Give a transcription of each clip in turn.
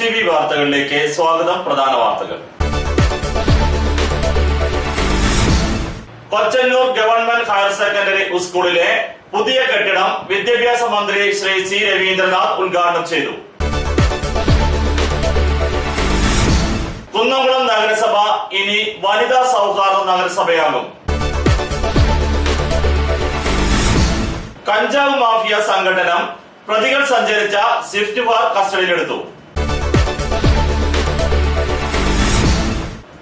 STV വാർത്തകളിലേക്ക് സ്വാഗതം. പ്രധാന വാർത്തകൾ. കൊച്ചന്നൂർ ഗവൺമെന്റ് ഹയർ സെക്കൻഡറി സ്കൂളിലെ പുതിയ കെട്ടിടം വിദ്യാഭ്യാസ മന്ത്രി ശ്രീ സി രവീന്ദ്രനാഥ് ഉദ്ഘാടനം ചെയ്തു. കുന്നംകുളം നഗരസഭ ഇനി വനിതാ സൗഹാർദ്ദ നഗരസഭയാകും. കഞ്ചാവ് മാഫിയ സംഘടനം പ്രതികൾ സഞ്ചരിച്ച സ്വിഫ്റ്റ് കാർ കസ്റ്റഡിയിലെടുത്തു.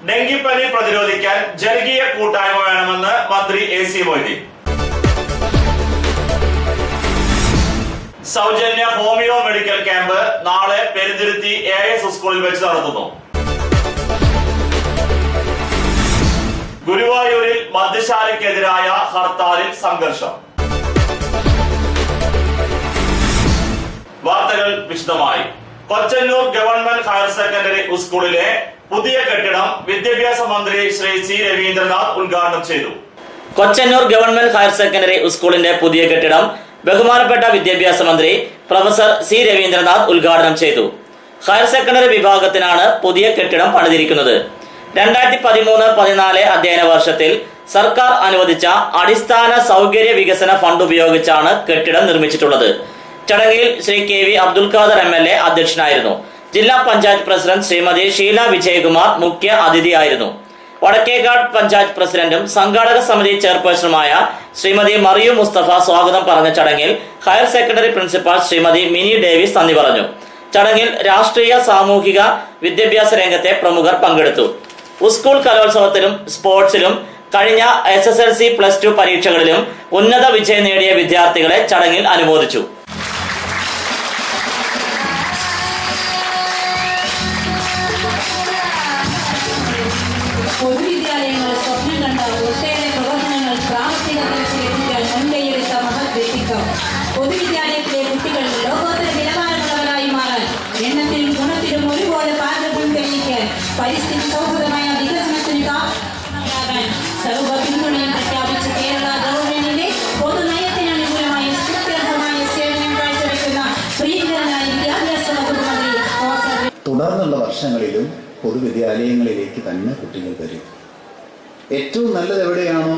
ഡെങ്കിപ്പനി പ്രതിരോധിക്കാൻ ജനകീയ കൂട്ടായ്മ വേണമെന്ന് മന്ത്രി AC മൊയ്തീൻ. സൗജന്യ ഹോമിയോ മെഡിക്കൽ ക്യാമ്പ് നാളെ പെരുന്തുരുത്തി AIS സ്കൂളിൽ വെച്ച് നടത്തുന്നു. ഗുരുവായൂരിൽ മദ്യശാലയ്ക്കെതിരായ ഹർത്താലിൽ സംഘർഷം. വാർത്തകൾ വിശദമായി. കൊച്ചന്നൂർ ഗവൺമെന്റ് ഹയർ സെക്കൻഡറി സ്കൂളിലെ പുതിയ കെട്ടിടം വിദ്യാഭ്യാസ മന്ത്രി ശ്രീ സി രവീന്ദ്രനാഥ് ഉദ്ഘാടനം ചെയ്തു. കൊച്ചന്നൂർ ഗവൺമെന്റ് ഹയർ സെക്കൻഡറി സ്കൂളിന്റെ പുതിയ കെട്ടിടം ബഹുമാനപ്പെട്ട വിദ്യാഭ്യാസ മന്ത്രി പ്രൊഫസർ സി രവീന്ദ്രനാഥ് ഉദ്ഘാടനം ചെയ്തു. ഹയർ സെക്കൻഡറി വിഭാഗത്തിനാണ് പുതിയ കെട്ടിടം പണിതിരിക്കുന്നത്. 2013-14 അധ്യയന വർഷത്തിൽ സർക്കാർ അനുവദിച്ച അടിസ്ഥാന സൗകര്യ വികസന ഫണ്ട് ഉപയോഗിച്ചാണ് കെട്ടിടം നിർമ്മിച്ചിട്ടുള്ളത്. ചടങ്ങിൽ ശ്രീ KV അബ്ദുൽ ഖാദർ MLA അധ്യക്ഷനായിരുന്നു. ജില്ലാ പഞ്ചായത്ത് പ്രസിഡന്റ് ശ്രീമതി ഷീല വിജയകുമാർ മുഖ്യ അതിഥിയായിരുന്നു. വടക്കേക്കാട് പഞ്ചായത്ത് പ്രസിഡന്റും സംഘാടക സമിതി ചെയർപേഴ്സണുമായ ശ്രീമതി മറിയു മുസ്തഫ സ്വാഗതം പറഞ്ഞ ചടങ്ങിൽ higher secondary principal Shrimati mini Davis നന്ദി പറഞ്ഞു. ചടങ്ങിൽ രാഷ്ട്രീയ സാമൂഹിക വിദ്യാഭ്യാസ രംഗത്തെ പ്രമുഖർ പങ്കെടുത്തു. സ്കൂൾ കലോത്സവത്തിലും സ്പോർട്സിലും കഴിഞ്ഞ SSLC +2 പരീക്ഷകളിലും ഉന്നത വിജയം നേടിയ വിദ്യാർത്ഥികളെ ചടങ്ങിൽ അനുമോദിച്ചു. പൊതുവിദ്യാലയങ്ങൾ സ്വപ്നം കണ്ട ഒട്ടേറെ പ്രവർത്തനങ്ങൾ പ്രാവർത്തിക തലത്തിലെത്തിക്കാൻ മുൻകൈയെടുത്ത മഹത് വ്യക്തിത്വം. പൊതുവിദ്യാലയത്തിലെ കുട്ടികൾ ലോകോത്തര നിലവാരമുള്ളവരായി മാറാൻ എണ്ണത്തിലും ഗുണത്തിലും ഒരുപോലെ പാരമ്പര്യം തെളിയിക്കാൻ പരിസ്ഥിതി സൗഹൃദമായ വികസനത്തിന് കാരണമാകാൻ സർവ പിന്തുണയും പ്രഖ്യാപിച്ച കേരള ഗവൺമെന്റിന്റെ പൊതുനയത്തിന് അനുകൂലമായി സ്തുത്യർഹമായ സേവനം കാഴ്ചവെക്കുന്ന പ്രിയങ്കരനായ വിദ്യാഭ്യാസ വകുപ്പ് മന്ത്രി തുടർന്നുള്ള വർഷങ്ങളിലും പൊതുവിദ്യാലയങ്ങളിലേക്ക് തന്നെ കുട്ടികൾ വരും. ഏറ്റവും നല്ലത് എവിടെയാണോ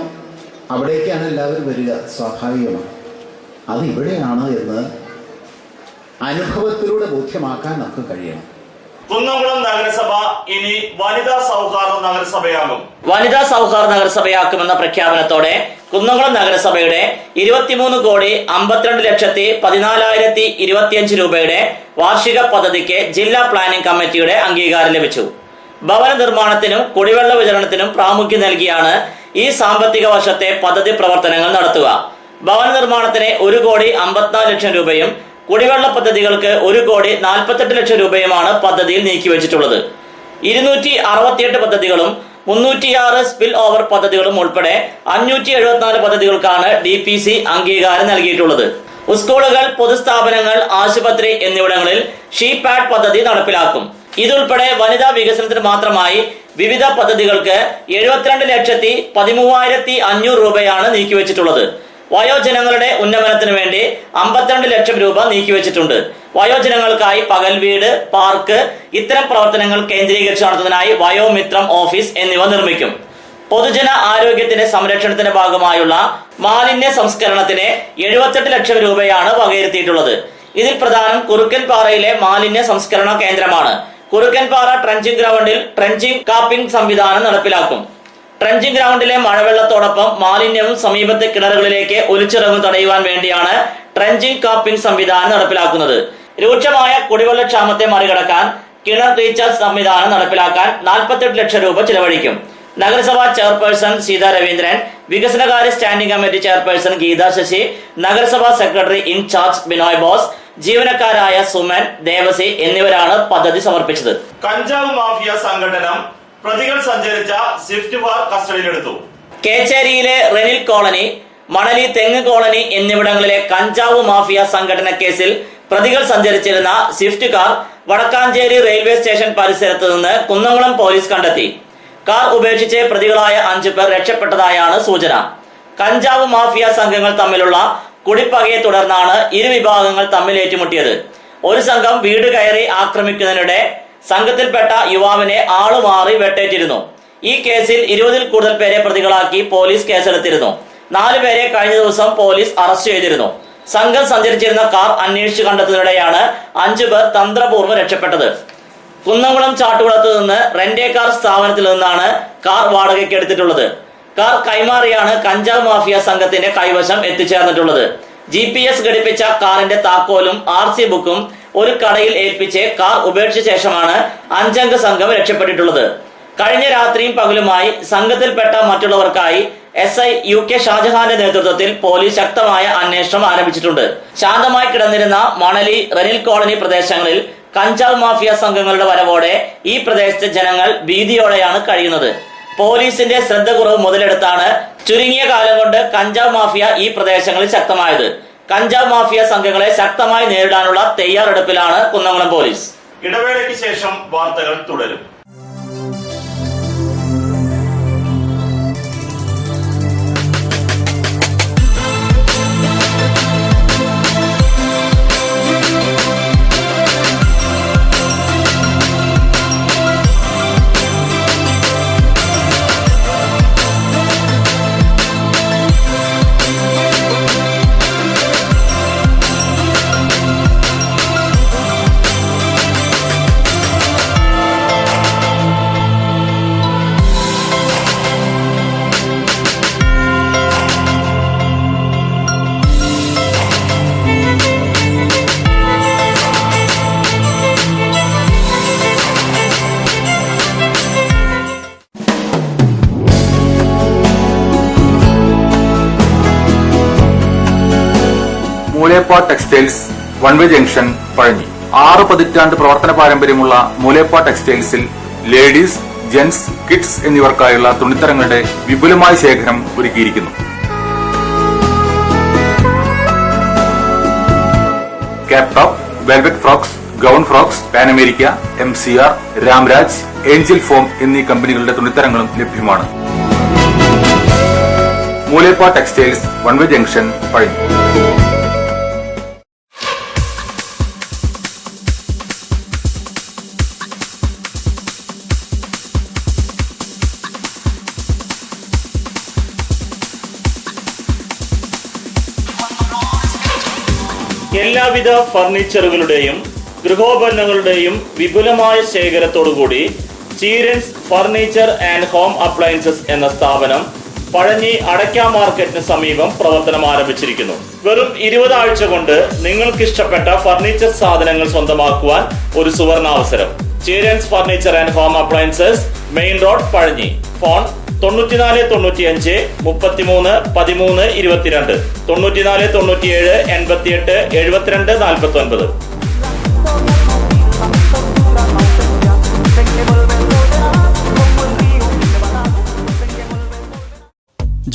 അവിടേക്കാണ് എല്ലാവരും വരിക, സ്വാഭാവികമാണ്. അത് ഇവിടെയാണ് എന്ന് അനുഭവത്തിലൂടെ ബോധ്യമാക്കാൻ നമുക്ക് കഴിയണം. കുന്നംകുളം നഗരസഭ ഇനി വനിതാ സൗഹാർദ്ദ നഗരസഭയാകും. വനിതാ സൗഹാർദ്ദ നഗരസഭയാക്കുമെന്ന പ്രഖ്യാപനത്തോടെ കുന്നംകുളം നഗരസഭയുടെ 23,52,14,025 രൂപയുടെ വാർഷിക പദ്ധതിക്ക് ജില്ലാ പ്ലാനിംഗ് കമ്മിറ്റിയുടെ അംഗീകാരം ലഭിച്ചു. ഭവന നിർമ്മാണത്തിനും കുടിവെള്ള വിതരണത്തിനും പ്രാമുഖ്യം നൽകിയാണ് ഈ സാമ്പത്തിക വർഷത്തെ പദ്ധതി പ്രവർത്തനങ്ങൾ നടത്തുക. ഭവന നിർമ്മാണത്തിന് 1,54,00,000 രൂപയും കുടിവെള്ള പദ്ധതികൾക്ക് 1,48,00,000 രൂപയുമാണ് പദ്ധതിയിൽ നീക്കിവെച്ചിട്ടുള്ളത്. 268 പദ്ധതികളും 306 സ്പിൽ ഓവർ പദ്ധതികളും ഉൾപ്പെടെ 574 പദ്ധതികൾക്കാണ് DPC അംഗീകാരം നൽകിയിട്ടുള്ളത്. സ്കൂളുകൾ, പൊതുസ്ഥാപനങ്ങൾ, ആശുപത്രി എന്നിവിടങ്ങളിൽ ഷീപാഡ് പദ്ധതി നടപ്പിലാക്കും. ഇതുൾപ്പെടെ വനിതാ വികസനത്തിന് മാത്രമായി വിവിധ പദ്ധതികൾക്ക് 72,13,500 രൂപയാണ് നീക്കിവെച്ചിട്ടുള്ളത്. വയോജനങ്ങളുടെ ഉന്നമനത്തിനു വേണ്ടി 52 ലക്ഷം രൂപ നീക്കിവെച്ചിട്ടുണ്ട്. വയോജനങ്ങൾക്കായി പകൽ വീട്, പാർക്ക്, ഇത്തരം പ്രവർത്തനങ്ങൾ കേന്ദ്രീകരിച്ച് നടത്തുന്നതിനായി വയോമിത്രം ഓഫീസ് എന്നിവ നിർമ്മിക്കും. പൊതുജന ആരോഗ്യത്തിന്റെ സംരക്ഷണത്തിന്റെ ഭാഗമായുള്ള മാലിന്യ സംസ്കരണത്തിന് 78 ലക്ഷം രൂപയാണ് വകയിരുത്തിയിട്ടുള്ളത്. ഇതിൽ പ്രധാനം കുറുക്കൻപാറയിലെ മാലിന്യ സംസ്കരണ കേന്ദ്രമാണ്. കുറുക്കൻപാറ ട്രെഞ്ചിങ് ഗ്രൗണ്ടിൽ ട്രെഞ്ചിങ് കാപ്പിംഗ് സംവിധാനം നടപ്പിലാക്കും. ട്രെഞ്ചിങ് ഗ്രൗണ്ടിലെ മഴവെള്ളത്തോടൊപ്പം മാലിന്യവും സമീപത്തെ കിണറുകളിലേക്ക് ഒലിച്ചിറങ്ങും തടയുവാൻ വേണ്ടിയാണ് ട്രെഞ്ചിങ് കാപ്പിംഗ് സംവിധാനം നടപ്പിലാക്കുന്നത്. രൂക്ഷമായ കുടിവെള്ളക്ഷാമത്തെ മറികടക്കാൻ കിണർ റീചാർജ് സംവിധാനം നടപ്പിലാക്കാൻ 48 ലക്ഷം രൂപ ചിലവഴിക്കും. നഗരസഭാ ചെയർപേഴ്സൺ സീതാ രവീന്ദ്രൻ, വികസനകാര്യ standing committee chairperson Geetha Sasi, നഗരസഭാ സെക്രട്ടറി ഇൻചാർജ് ബിനോയ് ബോസ്, ജീവനക്കാരായ സുമൻ, ദേവസി എന്നിവരാണ് പദ്ധതി സമർപ്പിച്ചത്. കഞ്ചാവ് മാഫിയ സംഘടനം പ്രതികൾ സഞ്ചരിച്ച സ്വിഫ്റ്റ് കാർ കസ്റ്റഡിയിലെടുത്തു. കേച്ചേരിയിലെ റെനിൽ കോളനി, മണലി തെങ്ങ് കോളനി എന്നിവിടങ്ങളിലെ കഞ്ചാവ് മാഫിയ സംഘടന കേസിൽ പ്രതികൾ സഞ്ചരിച്ചിരുന്ന Swift car Vadakkanchery railway station പരിസരത്ത് നിന്ന് കുന്നംകുളം പോലീസ് കണ്ടെത്തി. കാർ ഉപേക്ഷിച്ച് പ്രതികളായ 5 പേർ രക്ഷപ്പെട്ടതായാണ് സൂചന. കഞ്ചാവ് മാഫിയ സംഘങ്ങൾ തമ്മിലുള്ള കുടിപ്പകയെ തുടർന്നാണ് ഇരു വിഭാഗങ്ങൾ തമ്മിൽ ഏറ്റുമുട്ടിയത്. ഒരു സംഘം വീട് കയറി ആക്രമിക്കുന്നതിനിടെ സംഘത്തിൽപ്പെട്ട യുവാവിനെ ആളുമാറി വെട്ടേറ്റിരുന്നു. ഈ കേസിൽ 20-ൽ കൂടുതൽ പേരെ പ്രതികളാക്കി പോലീസ് കേസെടുത്തിരുന്നു. 4 പേരെ കഴിഞ്ഞ ദിവസം പോലീസ് അറസ്റ്റ് ചെയ്തിരുന്നു. സംഘം സഞ്ചരിച്ചിരുന്ന കാർ അന്വേഷിച്ചു കണ്ടെത്തുന്നതിനിടെയാണ് 5 പേർ തന്ത്രപൂർവ്വം രക്ഷപ്പെട്ടത്. കുന്നംകുളം ചാട്ടുകുളത്ത് നിന്ന് റെന്റേ കാർ സ്ഥാപനത്തിൽ നിന്നാണ് കാർ വാടകയ്ക്ക് എടുത്തിട്ടുള്ളത്. കാർ കൈമാറിയാണ് കഞ്ചാവ് മാഫിയ സംഘത്തിന്റെ കൈവശം എത്തിച്ചേർന്നിട്ടുള്ളത്. GPS ഘടിപ്പിച്ച കാറിന്റെ താക്കോലും RC ബുക്കും ഒരു കടയിൽ ഏൽപ്പിച്ച് കാർ ഉപേക്ഷിച്ച ശേഷമാണ് 5 അംഗ സംഘം രക്ഷപ്പെട്ടിട്ടുള്ളത്. കഴിഞ്ഞ രാത്രിയും പകലുമായി സംഘത്തിൽപ്പെട്ട മറ്റുള്ളവർക്കായി SI UK ഷാജഹാന്റെ നേതൃത്വത്തിൽ പോലീസ് ശക്തമായ അന്വേഷണം ആരംഭിച്ചിട്ടുണ്ട്. ശാന്തമായി കിടന്നിരുന്ന മണലി, റെനിൽ കോളനി പ്രദേശങ്ങളിൽ കഞ്ചാവ് മാഫിയ സംഘങ്ങളുടെ വരവോടെ ഈ പ്രദേശത്തെ ജനങ്ങൾ ഭീതിയോടെയാണ് കഴിയുന്നത്. പോലീസിന്റെ ശ്രദ്ധ കുറവ് മുതലെടുത്താണ് ചുരുങ്ങിയ കാലം കൊണ്ട് കഞ്ചാവ് മാഫിയ ഈ പ്രദേശങ്ങളിൽ ശക്തമായത്. കഞ്ചാവ് മാഫിയ സംഘങ്ങളെ ശക്തമായി നേരിടാനുള്ള തയ്യാറെടുപ്പിലാണ് കുന്നംകുളം പോലീസ്. ഇടവേളയ്ക്ക് ശേഷം വാർത്തകൾ തുടരും. മൂലേപ്പ ടെക്സ്റ്റൈൽസ് വൺവേ ജംഗ്ഷൻ പഴഞ്ഞി. 6 പതിറ്റാണ്ട് പ്രവർത്തന പാരമ്പര്യമുള്ള മൂലേപ്പ ടെക്സ്റ്റൈൽസിൽ ലേഡീസ്, ജെന്റ്സ്, കിഡ്സ് എന്നിവർക്കായുള്ള തുണിത്തരങ്ങളുടെ വിപുലമായ ശേഖരം ഒരുക്കിയിരിക്കുന്നു. Cap top, velvet frocks, gown frocks, pan America, MCR, Ramraj, Angel form എന്നീ കമ്പനികളുടെ തുണിത്തരങ്ങളും ലഭ്യമാണ്. മൂലേപ്പ ടെക്സ്റ്റൈൽസ് വൺവേ ജംഗ്ഷൻ പഴഞ്ഞി. എല്ലാവിധ ഫർണിച്ചറുകളുടെയും ഗൃഹോപകരണങ്ങളുടെയും വിപുലമായ ശേഖരത്തോടുകൂടി ചീരൻസ് ഫർണിച്ചർ ആൻഡ് ഹോം അപ്ലയൻസസ് എന്ന സ്ഥാപനം പഴഞ്ഞി അടയ്ക്ക മാർക്കറ്റിന് സമീപം പ്രവർത്തനം ആരംഭിച്ചിരിക്കുന്നു. വെറും 20 ആഴ്ച കൊണ്ട് നിങ്ങൾക്ക് ഇഷ്ടപ്പെട്ട ഫർണിച്ചർ സാധനങ്ങൾ സ്വന്തമാക്കുവാൻ ഒരു സുവർണാവസരം. Cheerans furniture and home appliances, main road, Pazhanji. Phone 94 95 33 13 22, 94 97 88 72 49.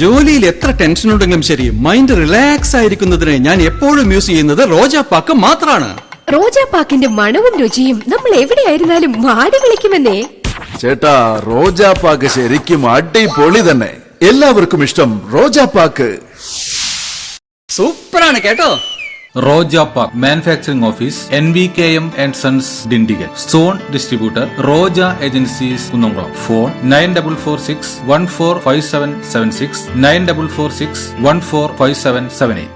ജോലിയിൽ എത്ര ടെൻഷൻ ഉണ്ടെങ്കിലും ശരി, മൈൻഡ് റിലാക്സ് ആയിരിക്കുന്നതിന് ഞാൻ എപ്പോഴും യൂസ് ചെയ്യുന്നത് റോജാപ്പാക്ക് മാത്രമാണ്. റോജാപ്പാക്കിന്റെ മണവും രുചിയും നമ്മൾ എവിടെയായിരുന്നാലും മാടി വിളിക്കുമെന്നേ. ചേട്ടാ, റോജാപ്പാക്ക് ശരിക്കും അടിപൊളി തന്നെ. എല്ലാവർക്കും ഇഷ്ടം റോജാപ്പാക്ക്. സൂപ്പറാണ് കേട്ടോ. Rojapak Manufacturing Office, NVKM and Sons, Dindigul. Zone Distributor, Roja Agencies, Kunnamkulam. Phone 9446 145776, 9446 145778.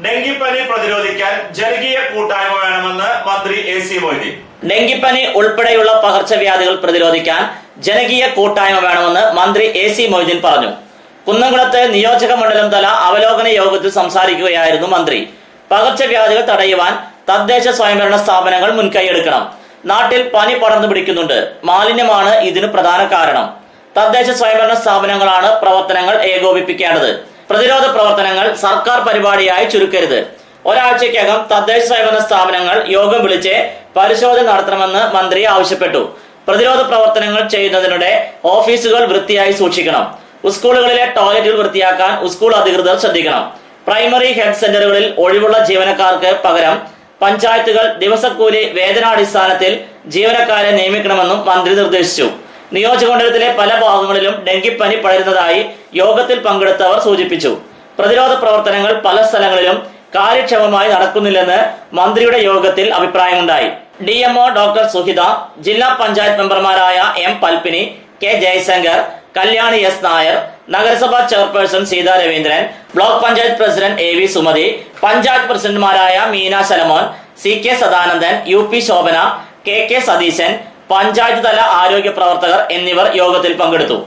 ഡെങ്കിപ്പനി പ്രതിരോധിക്കാൻ ജനകീയ കൂട്ടായ്മ വേണമെന്ന് മന്ത്രി AC മൊയ്തീൻ. ഡെങ്കിപ്പനി ഉൾപ്പെടെയുള്ള പകർച്ചവ്യാധികൾ പ്രതിരോധിക്കാൻ ജനകീയ കൂട്ടായ്മ വേണമെന്ന് മന്ത്രി AC മൊയ്തീൻ പറഞ്ഞു. കുന്നംകുളത്ത് നിയോജക മണ്ഡലം തല അവലോകന യോഗത്തിൽ സംസാരിക്കുകയായിരുന്നു മന്ത്രി. പകർച്ചവ്യാധികൾ തടയുവാൻ തദ്ദേശ സ്വയംഭരണ സ്ഥാപനങ്ങൾ മുൻകൈയെടുക്കണം. നാട്ടിൽ പനി പടർന്നു പിടിക്കുന്നുണ്ട്. മാലിന്യമാണ് ഇതിന് പ്രധാന കാരണം. തദ്ദേശ സ്വയംഭരണ സ്ഥാപനങ്ങളാണ് പ്രവർത്തനങ്ങൾ ഏകോപിപ്പിക്കേണ്ടത്. പ്രതിരോധ പ്രവർത്തനങ്ങൾ സർക്കാർ പരിപാടിയായി ചുരുക്കരുത്. ഒരാഴ്ചയ്ക്കകം തദ്ദേശ സ്വയംഭരണ സ്ഥാപനങ്ങൾ യോഗം വിളിച്ച് പരിശോധന നടത്തണമെന്ന് മന്ത്രി ആവശ്യപ്പെട്ടു. പ്രതിരോധ പ്രവർത്തനങ്ങൾ ചെയ്യുന്നതിനിടെ ഓഫീസുകൾ വൃത്തിയായി സൂക്ഷിക്കണം. സ്കൂളുകളിലെ ടോയ്ലറ്റുകൾ വൃത്തിയാക്കാൻ സ്കൂൾ അധികൃതർ ശ്രദ്ധിക്കണം. പ്രൈമറി ഹെൽത്ത് സെന്ററുകളിൽ ഒഴിവുള്ള ജീവനക്കാർക്ക് പകരം പഞ്ചായത്തുകൾ ദിവസക്കൂലി വേതനാടിസ്ഥാനത്തിൽ ജീവനക്കാരെ നിയമിക്കണമെന്നും മന്ത്രി നിർദ്ദേശിച്ചു. നിയോജകമണ്ഡലത്തിലെ പല ഭാഗങ്ങളിലും ഡെങ്കിപ്പനി പടരുന്നതായി യോഗത്തിൽ പങ്കെടുത്തവർ സൂചിപ്പിച്ചു. പ്രതിരോധ പ്രവർത്തനങ്ങൾ പല സ്ഥലങ്ങളിലും കാര്യക്ഷമമായി നടക്കുന്നില്ലെന്ന് മന്ത്രിയുടെ യോഗത്തിൽ അഭിപ്രായമുണ്ടായി. DMO ഡോക്ടർ സുഹിത, ജില്ലാ പഞ്ചായത്ത് മെമ്പർമാരായ M പൽപ്പിനി, K Jaishankar, Kalyani S Nair, നഗരസഭാ chairperson Seetha Raveendran, block panchayat president AV Sumathi, panchayat പ്രസിഡന്റുമാരായ Meena Salamon, CK Sadanandan, UP Shobhana, KK Satheesan, panchayat തല ആരോഗ്യ പ്രവർത്തകർ എന്നിവർ യോഗത്തിൽ പങ്കെടുത്തു.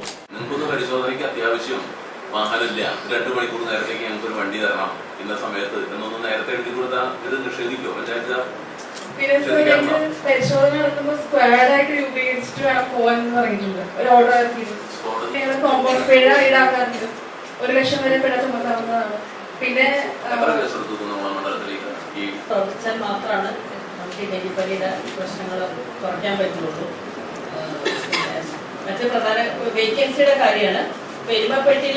പരിശോധനയ്ക്ക് അത്യാവശ്യം വാഹനമില്ല, 2 മണിക്കൂർ നേരത്തേക്ക് ഞങ്ങൾക്ക് ഒരു വണ്ടി തരണം ഇന്ന സമയത്ത് എന്നൊന്നും നേരത്തെ എഴുതി കൊടുത്താൽ ഇത് നിഷേധിക്കുമോ പഞ്ചായത്ത്? പരിശോധന നടത്തുമ്പോൾ സ്ക്വാഡായിട്ട് രൂപീകരിച്ചിട്ട് വേണം പോകാൻ പറഞ്ഞിട്ടുണ്ട്. ഒരു ഓർഡർ ഇറക്കിയിട്ടുണ്ട്. കോമ്പൗണ്ട് പിഴ ഈടാക്കാറുണ്ട്. 1 ലക്ഷം വരെ പിഴ ചുമത്താവുന്നതാണ്. പിന്നെ പ്രവർത്തിച്ചാൽ മാത്രമാണ് നമുക്ക് ഈ ഡെങ്കിപ്പനിയുടെ പ്രശ്നങ്ങൾ കുറയ്ക്കാൻ പറ്റുള്ളൂ. മറ്റു പ്രധാന വേക്കൻസിയുടെ കാര്യമാണ്. എരുമപ്പെട്ടി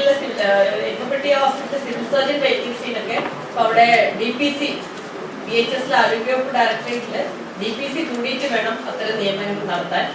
ഹോസ്പിറ്റൽ സിവിൽ സർജൻ വേക്കൻസിയിലൊക്കെ അവിടെ DPC BHS ആരോഗ്യവകുപ്പ് ഡയറക്ടറേറ്റില് DPC കൂടിയിട്ട് വേണം അത്തരം നിയമനങ്ങൾ നടത്താൻ.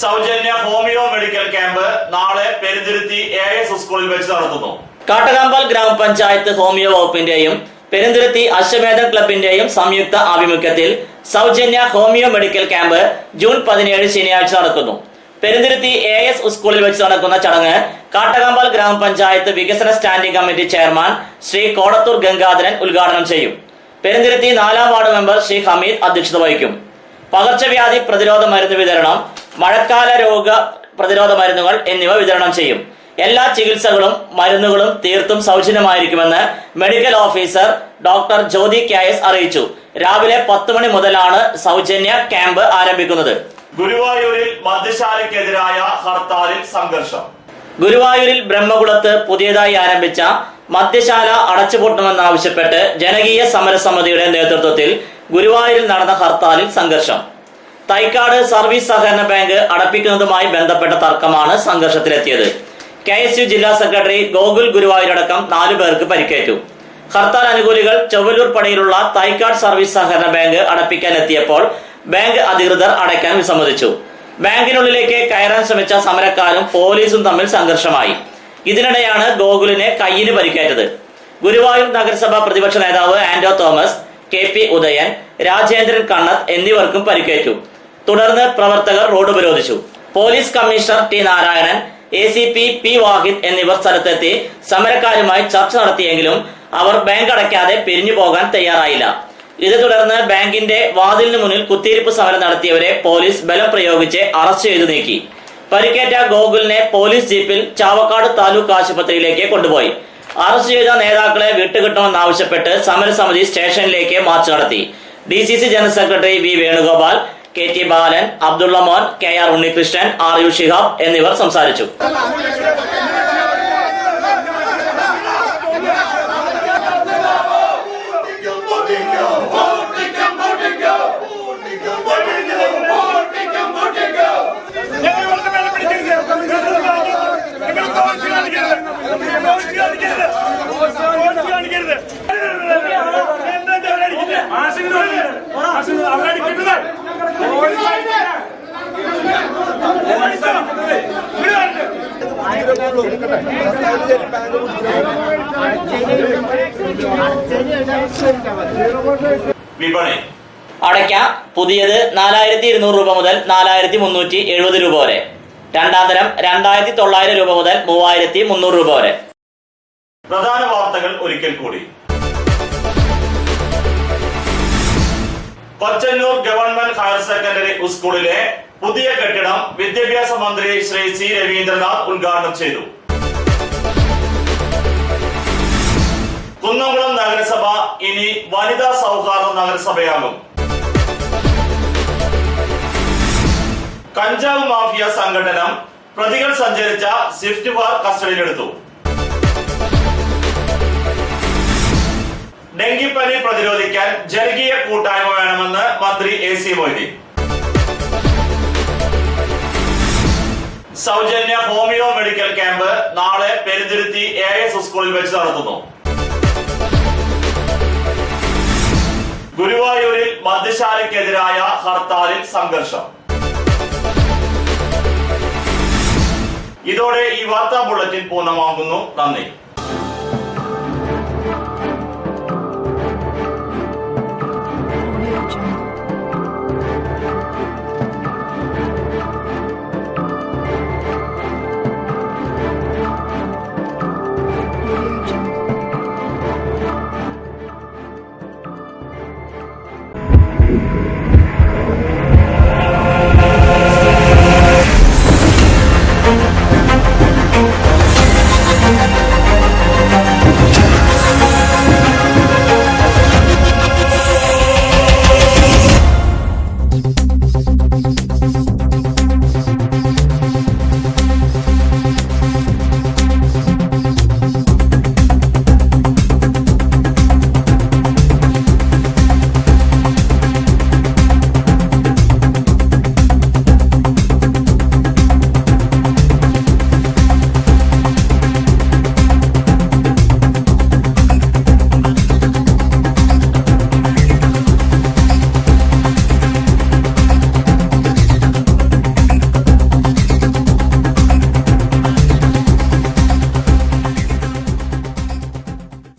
സൗജന്യ ഹോമിയോ മെഡിക്കൽ ക്യാമ്പ് നാളെ പെരുന്തുരുത്തി AS സ്കൂളിൽ വെച്ച് നടത്തുന്നു. കാട്ടകാമ്പാൽ ഗ്രാമപഞ്ചായത്ത് ഹോമിയോ വകുപ്പിന്റെയും പെരുന്തുരുത്തി അശ്വമേധ ക്ലബിന്റെയും സംയുക്ത ആഭിമുഖ്യത്തിൽ സൗജന്യ ഹോമിയോ മെഡിക്കൽ ക്യാമ്പ് ജൂൺ 17 ശനിയാഴ്ച നടക്കുന്നു. പെരുന്തുരുത്തി AS സ്കൂളിൽ വെച്ച് നടക്കുന്ന ചടങ്ങ് കാട്ടകാമ്പാൽ ഗ്രാമപഞ്ചായത്ത് വികസന standing committee chairman Shri Kodathur Gangadharan ഉദ്ഘാടനം ചെയ്യും. പെരുന്തുരുത്തി 4ാം വാർഡ് മെമ്പർ ശ്രീ ഹമീദ് അധ്യക്ഷത വഹിക്കും. പകർച്ചവ്യാധി പ്രതിരോധ മരുന്ന് വിതരണം, മഴക്കാല രോഗ പ്രതിരോധ മരുന്നുകൾ എന്നിവ വിതരണം ചെയ്യും. എല്ലാ ചികിത്സകളും മരുന്നുകളും തീർത്തും സൗജന്യമായിരിക്കുമെന്ന് medical officer doctor Jyothi KS അറിയിച്ചു. രാവിലെ 10 മണി മുതലാണ് സൗജന്യ ക്യാമ്പ് ആരംഭിക്കുന്നത്. ഗുരുവായൂരിൽ മദ്യശാലയ്ക്കെതിരായ ഹർത്താലിൽ സംഘർഷം. ഗുരുവായൂരിൽ ബ്രഹ്മകുളത്ത് പുതിയതായി ആരംഭിച്ച മദ്യശാല അടച്ചുപൂട്ടണമെന്നാവശ്യപ്പെട്ട് ജനകീയ സമരസമിതിയുടെ നേതൃത്വത്തിൽ ഗുരുവായൂരിൽ നടന്ന ഹർത്താലിൽ സംഘർഷം. തൈക്കാട് സർവീസ് സഹകരണ ബാങ്ക് അടപ്പിക്കുന്നതുമായി ബന്ധപ്പെട്ട തർക്കമാണ് സംഘർഷത്തിലെത്തിയത്. KSU ജില്ലാ സെക്രട്ടറി ഗോകുൽ ഗുരുവായൂരടക്കം 4 പേർക്ക് പരിക്കേറ്റു. ഹർത്താൽ അനുകൂലികൾ ചൊവ്വലൂർ പടിയിലുള്ള തൈക്കാട് സർവീസ് സഹകരണ ബാങ്ക് അടപ്പിക്കാൻ എത്തിയപ്പോൾ ബാങ്ക് അധികൃതർ അടയ്ക്കാൻ വിസമ്മതിച്ചു. ബാങ്കിനുള്ളിലേക്ക് കയറാൻ ശ്രമിച്ച സമരക്കാരും പോലീസും തമ്മിൽ സംഘർഷമായി. ഇതിനിടെയാണ് ഗോകുലിന് കയ്യിന് പരിക്കേറ്റത്. ഗുരുവായൂർ നഗരസഭ പ്രതിപക്ഷ നേതാവ് ആന്റോ തോമസ്, KP ഉദയൻ, രാജേന്ദ്രൻ കണ്ണത്ത് എന്നിവർക്കും പരിക്കേറ്റു. തുടർന്ന് പ്രവർത്തകർ റോഡ് ഉപരോധിച്ചു. Police commissioner T Narayanan, ACP P വാഹിദ് എന്നിവർ സ്ഥലത്തെത്തി സമരക്കാരുമായി ചർച്ച നടത്തിയെങ്കിലും അവർ ബാങ്ക് അടയ്ക്കാതെ പിരിഞ്ഞു പോകാൻ തയ്യാറായില്ല. ഇതേ തുടർന്ന് ബാങ്കിന്റെ വാതിലിന് മുന്നിൽ കുത്തിയിരിപ്പ് സമരം നടത്തിയവരെ പോലീസ് ബലം പ്രയോഗിച്ച് അറസ്റ്റ് ചെയ്തു നീക്കി. പരിക്കേറ്റ ഗോകുലിനെ പോലീസ് ജീപ്പിൽ ചാവക്കാട് താലൂക്ക് ആശുപത്രിയിലേക്ക് കൊണ്ടുപോയി. അറസ്റ്റ് ചെയ്ത നേതാക്കളെ വിട്ടുകിട്ടണമെന്നാവശ്യപ്പെട്ട് സമരസമിതി സ്റ്റേഷനിലേക്ക് മാർച്ച് നടത്തി. DCC general secretary V Venugopal, KT ബാലൻ, അബ്ദുള്ള മോൻ, KR ഉണ്ണികൃഷ്ണൻ, RU ഷിഹാബ് എന്നിവർ സംസാരിച്ചു. വിപണി അടയ്ക്ക പുതിയത് 4200 രൂപ മുതൽ 4370 രൂപ വരെ. രണ്ടാം തരം 2900 രൂപ മുതൽ 3300 രൂപ വരെ. പ്രധാന വാർത്തകൾ ഒരിക്കൽ കൂടി. കൊച്ചന്നൂർ ഗവൺമെന്റ് ഹയർ സെക്കൻഡറി സ്കൂളിലെ പുതിയ കെട്ടിടം വിദ്യാഭ്യാസ മന്ത്രി ശ്രീ സി രവീന്ദ്രനാഥ് ഉദ്ഘാടനം ചെയ്തു. കുന്നംകുളം നഗരസഭ ഇനി വനിതാ സൗഹാർദ്ദ നഗരസഭയാകും. കഞ്ചാവ് മാഫിയ സംഘടനം പ്രതികൾ സഞ്ചരിച്ച സ്വിഫ്റ്റ് കാർ കസ്റ്റഡിയിലെടുത്തു. ഡെങ്കിപ്പനി പ്രതിരോധിക്കാൻ ജനകീയ കൂട്ടായ്മ വേണമെന്ന് മന്ത്രി AC മൊയ്തീൻ. സൗജന്യ ഹോമിയോ മെഡിക്കൽ ക്യാമ്പ് നാളെ പെരുന്തുരുത്തി AIS സ്കൂളിൽ വെച്ച് നടത്തുന്നു. ഗുരുവായൂരിൽ മദ്യശാലയ്ക്കെതിരായ ഹർത്താലിൽ സംഘർഷം. ഇതോടെ ഈ വാർത്താ ബുള്ളറ്റിൻ പൂർണ്ണമാകുന്നു. നന്ദി. Audio Jungle.